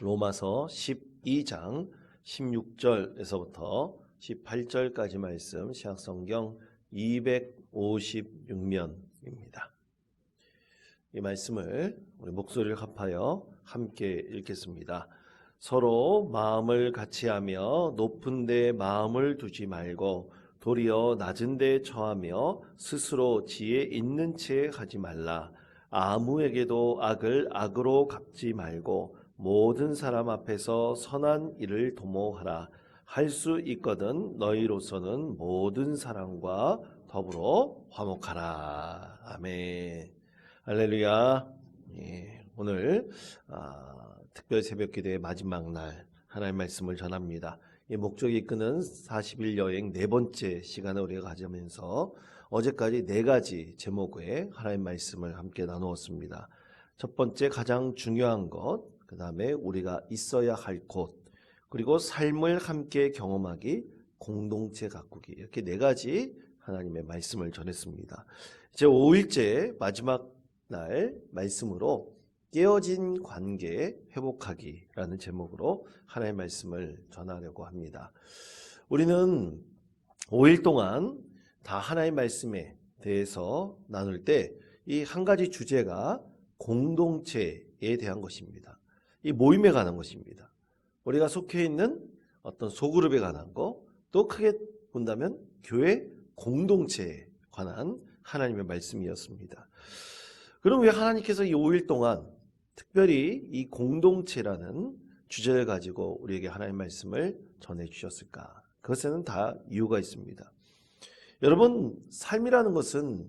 로마서 12장 16절에서부터 18절까지 말씀 신약성경 256면입니다. 이 말씀을 우리 목소리를 합하여 함께 읽겠습니다. 서로 마음을 같이하며 높은 데 마음을 두지 말고 도리어 낮은 데 처하며 스스로 지혜 있는 채 하지 말라. 아무에게도 악을 악으로 갚지 말고 모든 사람 앞에서 선한 일을 도모하라. 할 수 있거든 너희로서는 모든 사람과 더불어 화목하라. 아멘. 할렐루야. 예, 오늘 특별 새벽 기도의 마지막 날 하나님의 말씀을 전합니다. 이 목적이 이끄는 40일 여행 네 번째 시간을 우리가 가지면서 어제까지 네 가지 제목의 하나님의 말씀을 함께 나누었습니다. 첫 번째 가장 중요한 것, 그 다음에 우리가 있어야 할 곳, 그리고 삶을 함께 경험하기, 공동체 가꾸기, 이렇게 네 가지 하나님의 말씀을 전했습니다. 이제 5일째 마지막 날 말씀으로 깨어진 관계 회복하기라는 제목으로 하나님의 말씀을 전하려고 합니다. 우리는 5일 동안 다 하나님의 말씀에 대해서 나눌 때 이 한 가지 주제가 공동체에 대한 것입니다. 이 모임에 관한 것입니다. 우리가 속해 있는 어떤 소그룹에 관한 거, 또 크게 본다면 교회 공동체에 관한 하나님의 말씀이었습니다. 그럼 왜 하나님께서 이 5일 동안 특별히 이 공동체라는 주제를 가지고 우리에게 하나님의 말씀을 전해주셨을까? 그것에는 다 이유가 있습니다. 여러분, 삶이라는 것은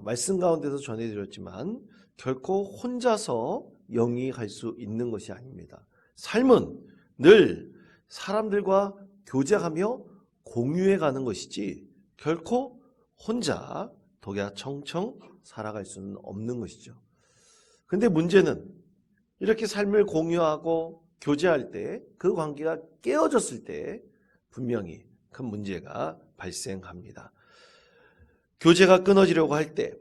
말씀 가운데서 전해드렸지만 결코 혼자서 영위할 수 있는 것이 아닙니다. 삶은 늘 사람들과 교제하며 공유해가는 것이지 결코 혼자 독야청청 살아갈 수는 없는 것이죠. 근데 문제는 이렇게 삶을 공유하고 교제할 때 그 관계가 깨어졌을 때 분명히 큰 문제가 발생합니다. 교제가 끊어지려고 할 때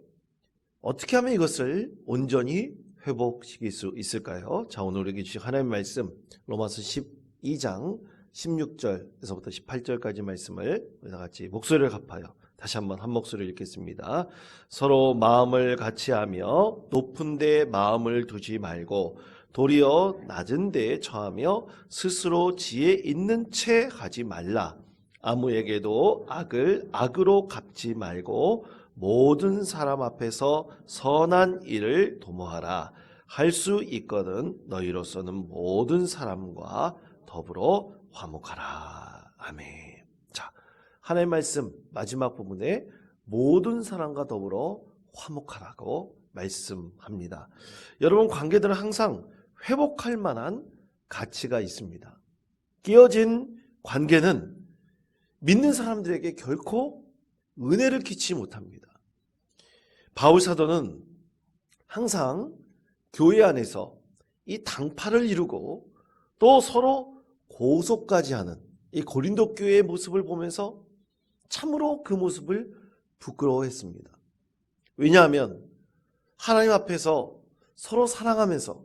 어떻게 하면 이것을 온전히 회복시킬 수 있을까요? 자, 오늘 우리에게 주신 하나님의 말씀 로마서 12장 16절에서부터 18절까지 말씀을 우리 다 같이 목소리를 합하여 다시 한번 한 목소리를 읽겠습니다. 서로 마음을 같이하며 높은 데 마음을 두지 말고 도리어 낮은 데에 처하며 스스로 지혜 있는 채 하지 말라. 아무에게도 악을 악으로 갚지 말고 모든 사람 앞에서 선한 일을 도모하라. 할 수 있거든 너희로서는 모든 사람과 더불어 화목하라. 아멘. 자, 하나님의 말씀 마지막 부분에 모든 사람과 더불어 화목하라고 말씀합니다. 여러분, 관계들은 항상 회복할 만한 가치가 있습니다. 깨어진 관계는 믿는 사람들에게 결코 은혜를 끼치지 못합니다. 바울 사도는 항상 교회 안에서 이 당파를 이루고 또 서로 고소까지 하는 이 고린도 교회의 모습을 보면서 참으로 그 모습을 부끄러워했습니다. 왜냐하면 하나님 앞에서 서로 사랑하면서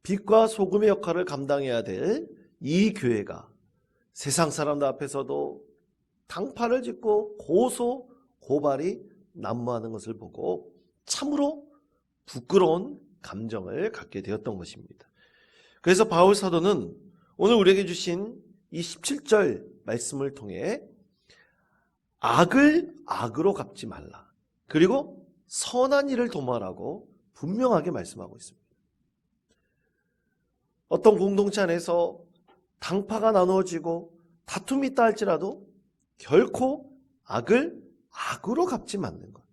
빛과 소금의 역할을 감당해야 될 이 교회가 세상 사람들 앞에서도 당파를 짓고 고소, 고발이 난무하는 것을 보고 참으로 부끄러운 감정을 갖게 되었던 것입니다. 그래서 바울 사도는 오늘 우리에게 주신 이 17절 말씀을 통해 악을 악으로 갚지 말라. 그리고 선한 일을 도모하라고 분명하게 말씀하고 있습니다. 어떤 공동체 안에서 당파가 나누어지고 다툼이 있다 할지라도 결코 악을 악으로 갚지 않는 것.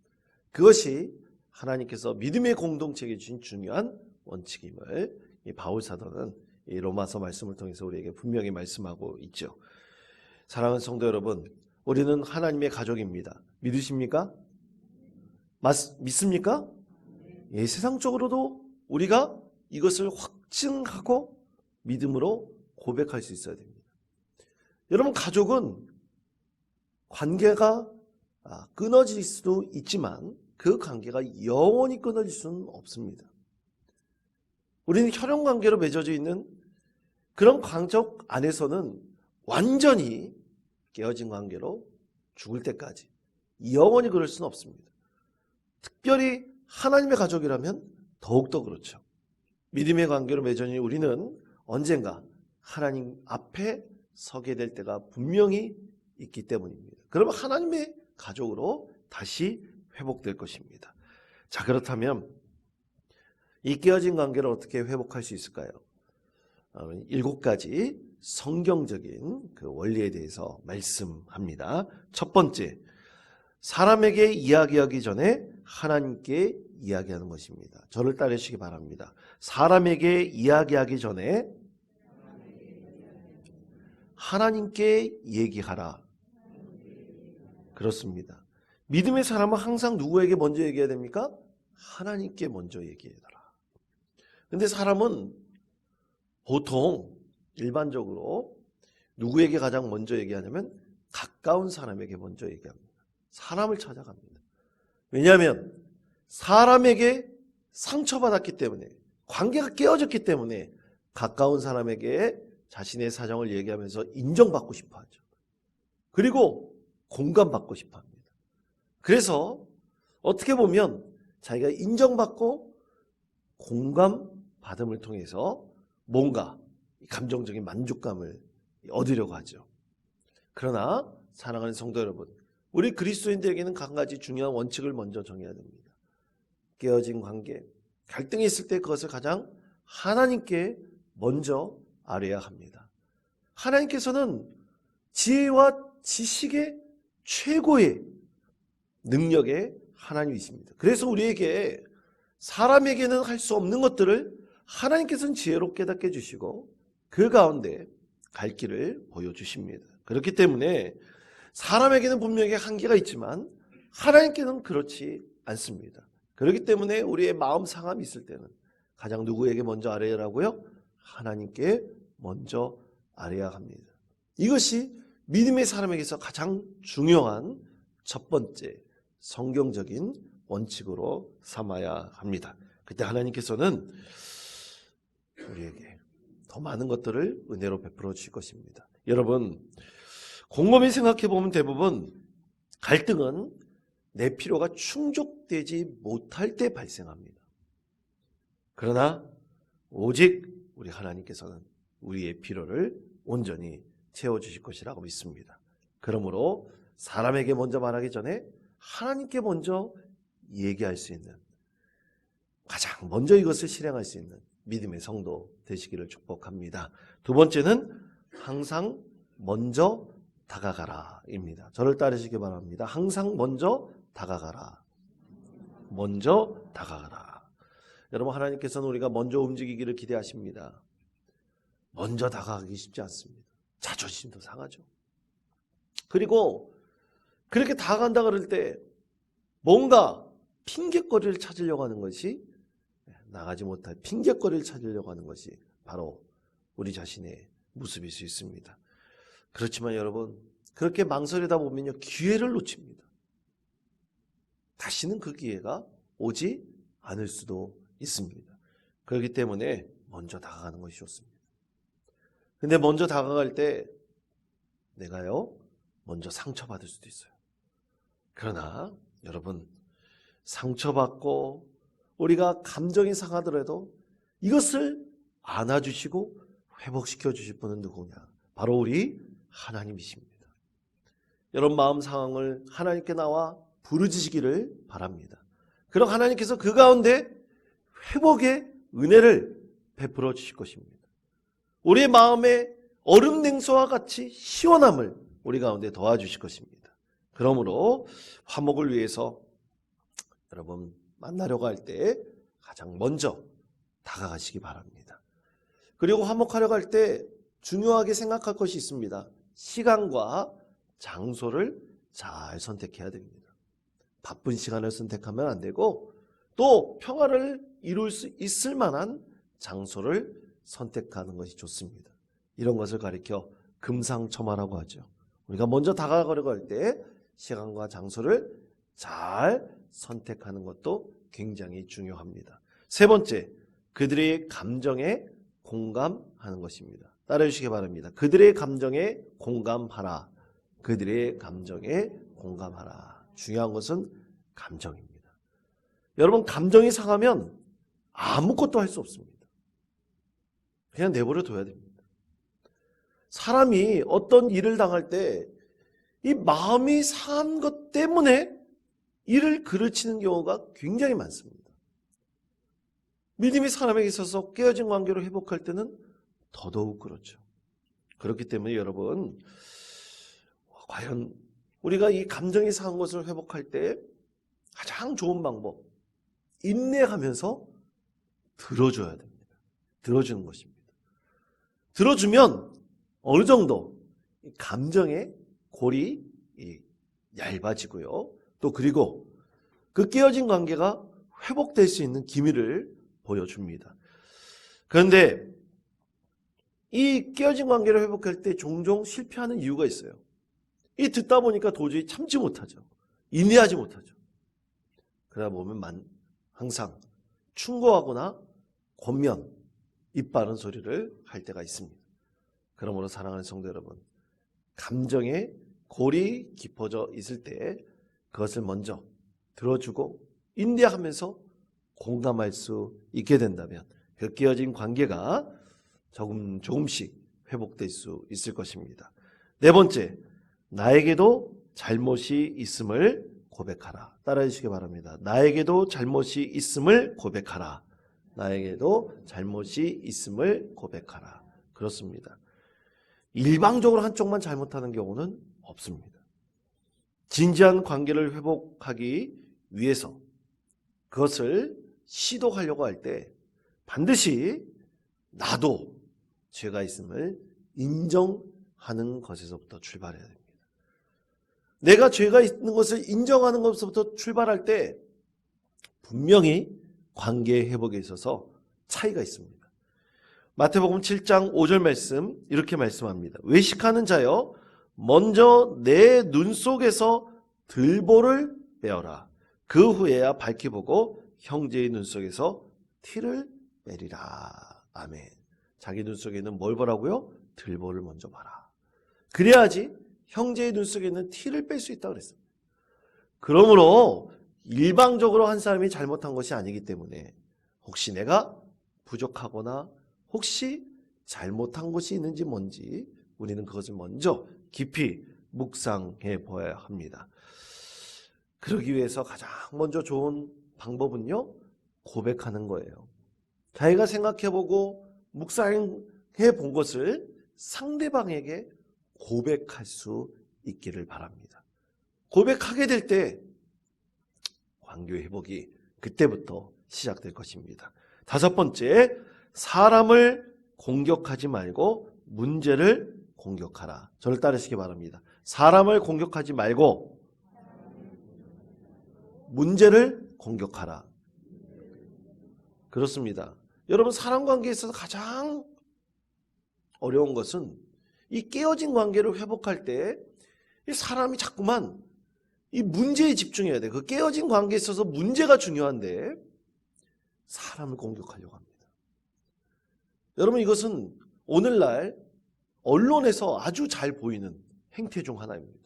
그것이 하나님께서 믿음의 공동체에게 주신 중요한 원칙임을 이 바울 사도는 이 로마서 말씀을 통해서 우리에게 분명히 말씀하고 있죠. 사랑하는 성도 여러분, 우리는 하나님의 가족입니다. 믿으십니까? 믿습니까? 예, 세상적으로도 우리가 이것을 확증하고 믿음으로 고백할 수 있어야 됩니다. 여러분, 가족은 관계가 끊어질 수도 있지만 그 관계가 영원히 끊어질 수는 없습니다. 우리는 혈연관계로 맺어져 있는 그런 가족 안에서는 완전히 깨어진 관계로 죽을 때까지 영원히 그럴 수는 없습니다. 특별히 하나님의 가족이라면 더욱더 그렇죠. 믿음의 관계로 맺어진 우리는 언젠가 하나님 앞에 서게 될 때가 분명히 있기 때문입니다. 그러면 하나님의 가족으로 다시 회복될 것입니다. 자, 그렇다면 이 깨어진 관계를 어떻게 회복할 수 있을까요? 7가지 성경적인 그 원리에 대해서 말씀합니다. 첫 번째, 사람에게 이야기하기 전에 하나님께 이야기하는 것입니다. 저를 따르시기 바랍니다. 사람에게 이야기하기 전에 하나님께 얘기하라. 그렇습니다. 믿음의 사람은 항상 누구에게 먼저 얘기해야 됩니까? 하나님께 먼저 얘기해라. 근데 사람은 보통 일반적으로 누구에게 가장 먼저 얘기하냐면 가까운 사람에게 먼저 얘기합니다. 사람을 찾아갑니다. 왜냐하면 사람에게 상처받았기 때문에, 관계가 깨어졌기 때문에 가까운 사람에게 자신의 사정을 얘기하면서 인정받고 싶어 하죠. 그리고 공감받고 싶어 합니다. 그래서 어떻게 보면 자기가 인정받고 공감받음을 통해서 뭔가 감정적인 만족감을 얻으려고 하죠. 그러나 사랑하는 성도 여러분, 우리 그리스도인들에게는 한 가지 중요한 원칙을 먼저 정해야 됩니다. 깨어진 관계, 갈등이 있을 때 그것을 가장 하나님께 먼저 아뢰야 합니다. 하나님께서는 지혜와 지식의 최고의 능력의 하나님이십니다. 그래서 우리에게 사람에게는 할 수 없는 것들을 하나님께서는 지혜로 깨닫게 해주시고 그 가운데 갈 길을 보여주십니다. 그렇기 때문에 사람에게는 분명히 한계가 있지만 하나님께는 그렇지 않습니다. 그렇기 때문에 우리의 마음 상함이 있을 때는 가장 누구에게 먼저 아뢰라고요? 하나님께 먼저 아뢰야 합니다. 이것이 믿음의 사람에게서 가장 중요한 첫 번째 성경적인 원칙으로 삼아야 합니다. 그때 하나님께서는 우리에게 더 많은 것들을 은혜로 베풀어 주실 것입니다. 여러분, 곰곰이 생각해 보면 대부분 갈등은 내 필요가 충족되지 못할 때 발생합니다. 그러나 오직 우리 하나님께서는 우리의 필요를 온전히 채워주실 것이라고 믿습니다. 그러므로 사람에게 먼저 말하기 전에 하나님께 먼저 얘기할 수 있는, 가장 먼저 이것을 실행할 수 있는 믿음의 성도 되시기를 축복합니다. 두 번째는 항상 먼저 다가가라입니다. 저를 따르시기 바랍니다. 항상 먼저 다가가라. 먼저 다가가라. 여러분, 하나님께서는 우리가 먼저 움직이기를 기대하십니다. 먼저 다가가기 쉽지 않습니다. 자존심도 상하죠. 그리고 그렇게 다가간다 그럴 때 뭔가 핑곗거리를 찾으려고 하는 것이, 나가지 못할 핑곗거리를 찾으려고 하는 것이 바로 우리 자신의 모습일 수 있습니다. 그렇지만 여러분, 그렇게 망설이다 보면요, 기회를 놓칩니다. 다시는 그 기회가 오지 않을 수도 있습니다. 그렇기 때문에 먼저 다가가는 것이 좋습니다. 근데 먼저 다가갈 때 내가요, 먼저 상처받을 수도 있어요. 그러나 여러분, 상처받고 우리가 감정이 상하더라도 이것을 안아주시고 회복시켜 주실 분은 누구냐? 바로 우리 하나님이십니다. 여러분, 마음 상황을 하나님께 나와 부르짖으시기를 바랍니다. 그럼 하나님께서 그 가운데 회복의 은혜를 베풀어 주실 것입니다. 우리의 마음의 얼음 냉수와 같이 시원함을 우리 가운데 도와주실 것입니다. 그러므로 화목을 위해서 여러분 만나려고 할 때 가장 먼저 다가가시기 바랍니다. 그리고 화목하려고 할 때 중요하게 생각할 것이 있습니다. 시간과 장소를 잘 선택해야 됩니다. 바쁜 시간을 선택하면 안 되고 또 평화를 이룰 수 있을 만한 장소를 선택하는 것이 좋습니다. 이런 것을 가리켜 금상첨화라고 하죠. 우리가 먼저 다가가려고 할 때 시간과 장소를 잘 선택하는 것도 굉장히 중요합니다. 세 번째, 그들의 감정에 공감하는 것입니다. 따라해 주시기 바랍니다. 그들의 감정에 공감하라. 그들의 감정에 공감하라. 중요한 것은 감정입니다. 여러분, 감정이 상하면 아무것도 할 수 없습니다. 그냥 내버려 둬야 됩니다. 사람이 어떤 일을 당할 때 이 마음이 상한 것 때문에 일을 그르치는 경우가 굉장히 많습니다. 믿음이 사람에게 있어서 깨어진 관계로 회복할 때는 더더욱 그렇죠. 그렇기 때문에 여러분, 과연 우리가 이 감정이 상한 것을 회복할 때 가장 좋은 방법, 인내하면서 들어줘야 됩니다. 들어주는 것입니다. 들어주면 어느 정도 감정의 골이 얇아지고요. 또 그리고 그 깨어진 관계가 회복될 수 있는 기미를 보여줍니다. 그런데 이 깨어진 관계를 회복할 때 종종 실패하는 이유가 있어요. 이 듣다 보니까 도저히 참지 못하죠. 인내하지 못하죠. 그러다 보면 항상 충고하거나 권면, 입 바른 소리를 할 때가 있습니다. 그러므로 사랑하는 성도 여러분, 감정의 골이 깊어져 있을 때 그것을 먼저 들어주고 인내하면서 공감할 수 있게 된다면 그 깨어진 관계가 조금씩 회복될 수 있을 것입니다. 네 번째, 나에게도 잘못이 있음을 고백하라. 따라해 주시기 바랍니다. 나에게도 잘못이 있음을 고백하라. 나에게도 잘못이 있음을 고백하라. 그렇습니다. 일방적으로 한쪽만 잘못하는 경우는 없습니다. 진지한 관계를 회복하기 위해서 그것을 시도하려고 할 때 반드시 나도 죄가 있음을 인정하는 것에서부터 출발해야 됩니다. 내가 죄가 있는 것을 인정하는 것부터 출발할 때 분명히 관계 회복에 있어서 차이가 있습니다. 마태복음 7장 5절 말씀 이렇게 말씀합니다. 외식하는 자여 먼저 내 눈 속에서 들보를 빼어라. 그 후에야 밝히 보고 형제의 눈 속에서 티를 빼리라. 아멘. 자기 눈 속에 있는 뭘 보라고요? 들보를 먼저 봐라. 그래야지 형제의 눈 속에 있는 티를 뺄 수 있다고 그랬어요. 그러므로 일방적으로 한 사람이 잘못한 것이 아니기 때문에 혹시 내가 부족하거나 혹시 잘못한 것이 있는지 뭔지 우리는 그것을 먼저 깊이 묵상해 보아야 합니다. 그러기 위해서 가장 먼저 좋은 방법은요, 고백하는 거예요. 자기가 생각해보고 묵상해 본 것을 상대방에게 고백할 수 있기를 바랍니다. 고백하게 될 때 관계 회복이 그때부터 시작될 것입니다. 다섯 번째, 사람을 공격하지 말고 문제를 공격하라. 저를 따르시기 바랍니다. 사람을 공격하지 말고 문제를 공격하라. 그렇습니다. 여러분, 사람 관계에 있어서 가장 어려운 것은 이 깨어진 관계를 회복할 때 이 사람이 자꾸만 이 문제에 집중해야 돼. 그 깨어진 관계에 있어서 문제가 중요한데 사람을 공격하려고 합니다. 여러분, 이것은 오늘날 언론에서 아주 잘 보이는 행태 중 하나입니다.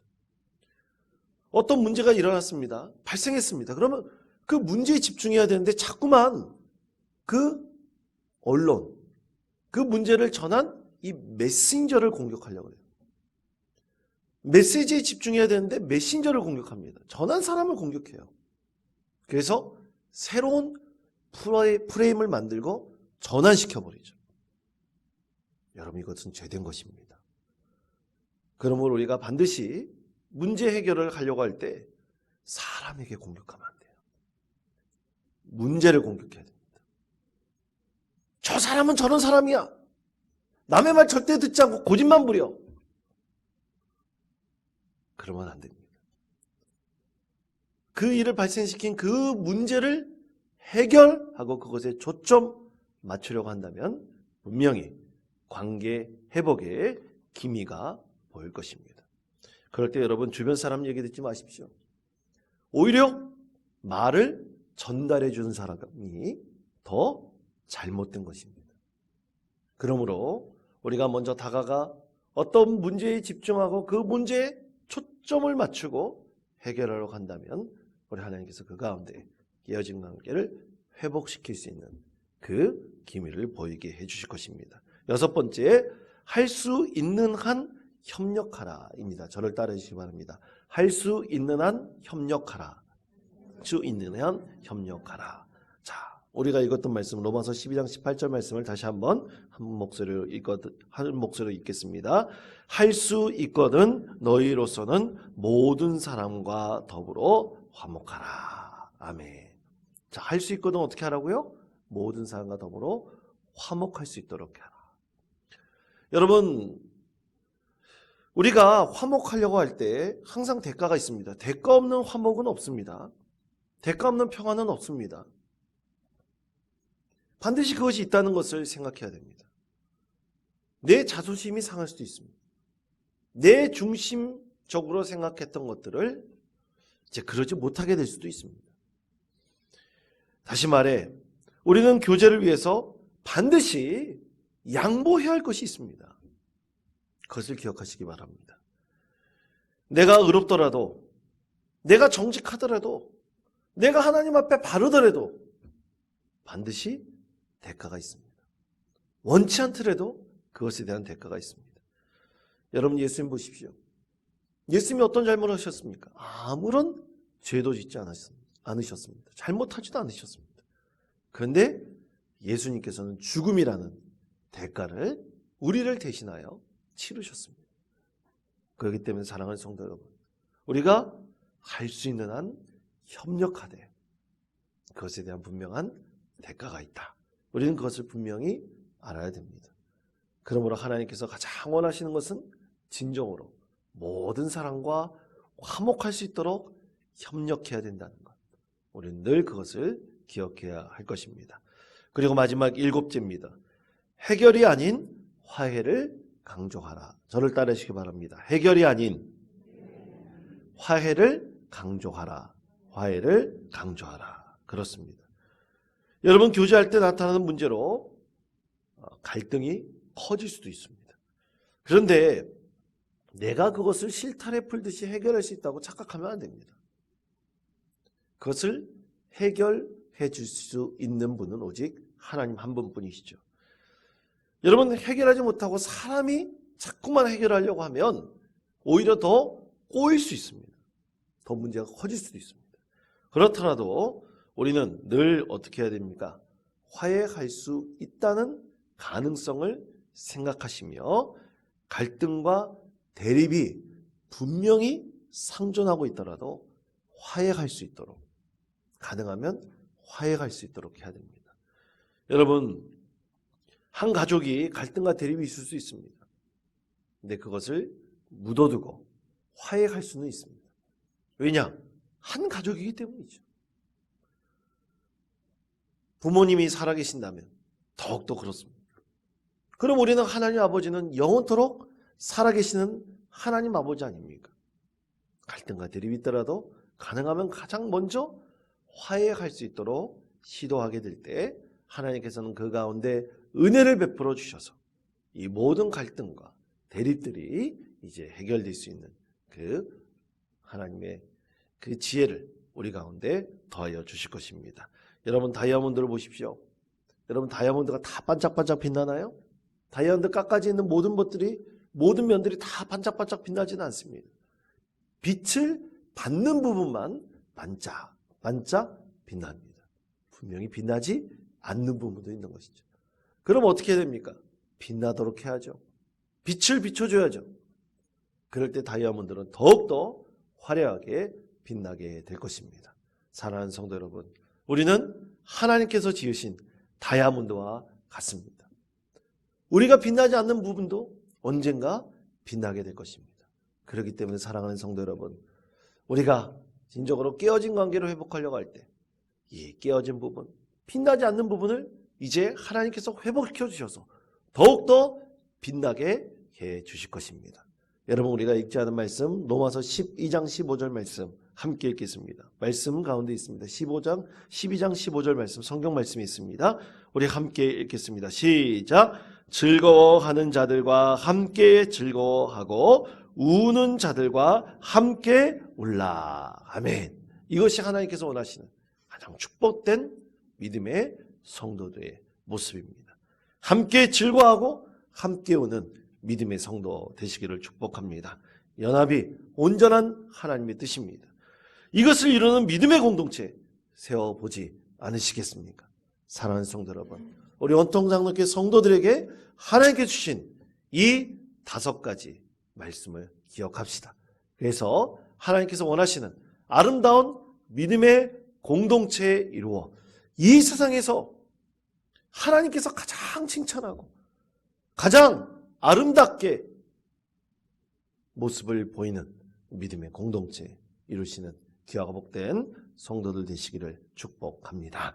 어떤 문제가 일어났습니다. 발생했습니다. 그러면 그 문제에 집중해야 되는데 자꾸만 그 언론, 그 문제를 전한 이 메신저를 공격하려고 해요. 메시지에 집중해야 되는데 메신저를 공격합니다. 전한 사람을 공격해요. 그래서 새로운 프레임을 만들고 전환시켜버리죠. 여러분, 이것은 죄된 것입니다. 그러므로 우리가 반드시 문제 해결을 하려고 할 때 사람에게 공격하면 안 돼요. 문제를 공격해야 됩니다. 저 사람은 저런 사람이야. 남의 말 절대 듣지 않고 고집만 부려. 그러면 안 됩니다. 그 일을 발생시킨 그 문제를 해결하고 그것에 초점 맞추려고 한다면 분명히 관계 회복에 기미가 보일 것입니다. 그럴 때 여러분, 주변 사람 얘기 듣지 마십시오. 오히려 말을 전달해 주는 사람이 더 잘못된 것입니다. 그러므로 우리가 먼저 다가가 어떤 문제에 집중하고 그 문제에 초점을 맞추고 해결하러 간다면 우리 하나님께서 그 가운데 깨어진 관계를 회복시킬 수 있는 그 기미를 보이게 해주실 것입니다. 여섯 번째, 할 수 있는 한 협력하라입니다. 저를 따르시기 바랍니다. 할 수 있는 한 협력하라. 할 수 있는 한 협력하라. 자, 우리가 읽었던 말씀 로마서 12장 18절 말씀을 다시 한번 한 목소리로 읽겠습니다. 할 수 있거든 너희로서는 모든 사람과 더불어 화목하라. 아멘. 자, 할 수 있거든 어떻게 하라고요? 모든 사람과 더불어 화목할 수 있도록 하라. 여러분, 우리가 화목하려고 할 때 항상 대가가 있습니다. 대가 없는 화목은 없습니다. 대가 없는 평화는 없습니다. 반드시 그것이 있다는 것을 생각해야 됩니다. 내 자존심이 상할 수도 있습니다. 내 중심적으로 생각했던 것들을 이제 그러지 못하게 될 수도 있습니다. 다시 말해, 우리는 교제를 위해서 반드시 양보해야 할 것이 있습니다. 그것을 기억하시기 바랍니다. 내가 의롭더라도, 내가 정직하더라도, 내가 하나님 앞에 바르더라도 반드시 대가가 있습니다. 원치 않더라도 그것에 대한 대가가 있습니다. 여러분, 예수님 보십시오. 예수님이 어떤 잘못을 하셨습니까? 아무런 죄도 짓지 않으셨습니다. 잘못하지도 않으셨습니다. 그런데 예수님께서는 죽음이라는 대가를 우리를 대신하여 치르셨습니다. 그렇기 때문에 사랑하는 성도 여러분, 우리가 할 수 있는 한 협력하되 그것에 대한 분명한 대가가 있다. 우리는 그것을 분명히 알아야 됩니다. 그러므로 하나님께서 가장 원하시는 것은 진정으로 모든 사람과 화목할 수 있도록 협력해야 된다는 것. 우리는 늘 그것을 기억해야 할 것입니다. 그리고 마지막 7째입니다. 해결이 아닌 화해를 강조하라. 저를 따르시기 바랍니다. 해결이 아닌 화해를 강조하라. 화해를 강조하라. 그렇습니다. 여러분, 교제할 때 나타나는 문제로 갈등이 커질 수도 있습니다. 그런데 내가 그것을 실타래 풀듯이 해결할 수 있다고 착각하면 안 됩니다. 그것을 해결해 줄 수 있는 분은 오직 하나님 한 분뿐이시죠. 여러분, 해결하지 못하고 사람이 자꾸만 해결하려고 하면 오히려 더 꼬일 수 있습니다. 더 문제가 커질 수도 있습니다. 그렇더라도 우리는 늘 어떻게 해야 됩니까? 화해할 수 있다는 가능성을 생각하시며 갈등과 대립이 분명히 상존하고 있더라도 화해할 수 있도록, 가능하면 화해할 수 있도록 해야 됩니다. 여러분, 한 가족이 갈등과 대립이 있을 수 있습니다. 근데 그것을 묻어두고 화해할 수는 있습니다. 왜냐? 한 가족이기 때문이죠. 부모님이 살아계신다면 더욱더 그렇습니다. 그럼 우리는 하나님 아버지는 영원토록 살아계시는 하나님 아버지 아닙니까? 갈등과 대립이 있더라도 가능하면 가장 먼저 화해할 수 있도록 시도하게 될 때 하나님께서는 그 가운데 은혜를 베풀어 주셔서 이 모든 갈등과 대립들이 이제 해결될 수 있는 그 하나님의 그 지혜를 우리 가운데 더하여 주실 것입니다. 여러분, 다이아몬드를 보십시오. 여러분, 다이아몬드가 다 반짝반짝 빛나나요? 다이아몬드 깎아져 있는 모든 것들이, 모든 면들이 다 반짝반짝 빛나지는 않습니다. 빛을 받는 부분만 반짝 빛납니다. 분명히 빛나지 않는 부분도 있는 것이죠. 그럼 어떻게 해야 됩니까? 빛나도록 해야죠. 빛을 비춰줘야죠. 그럴 때 다이아몬드는 더욱더 화려하게 빛나게 될 것입니다. 사랑하는 성도 여러분, 우리는 하나님께서 지으신 다이아몬드와 같습니다. 우리가 빛나지 않는 부분도 언젠가 빛나게 될 것입니다. 그렇기 때문에 사랑하는 성도 여러분, 우리가 진정으로 깨어진 관계를 회복하려고 할 때 이 깨어진 부분, 빛나지 않는 부분을 이제 하나님께서 회복시켜 주셔서 더욱더 빛나게 해 주실 것입니다. 여러분, 우리가 읽지 않은 말씀 로마서 12장 15절 말씀 함께 읽겠습니다. 말씀 가운데 있습니다. 12장 15절 말씀, 성경 말씀이 있습니다. 우리 함께 읽겠습니다. 시작. 즐거워하는 자들과 함께 즐거워하고 우는 자들과 함께 울라. 아멘. 이것이 하나님께서 원하시는 가장 축복된 믿음의 성도들의 모습입니다. 함께 즐거워하고 함께 우는 믿음의 성도 되시기를 축복합니다. 연합이 온전한 하나님의 뜻입니다. 이것을 이루는 믿음의 공동체 세워보지 않으시겠습니까? 사랑하는 성도 여러분, 우리 원통장로교회 성도들에게 하나님께 주신 이 5가지 말씀을 기억합시다. 그래서 하나님께서 원하시는 아름다운 믿음의 공동체에 이루어 이 세상에서 하나님께서 가장 칭찬하고 가장 아름답게 모습을 보이는 믿음의 공동체 이루시는 귀하고 복된 성도들 되시기를 축복합니다.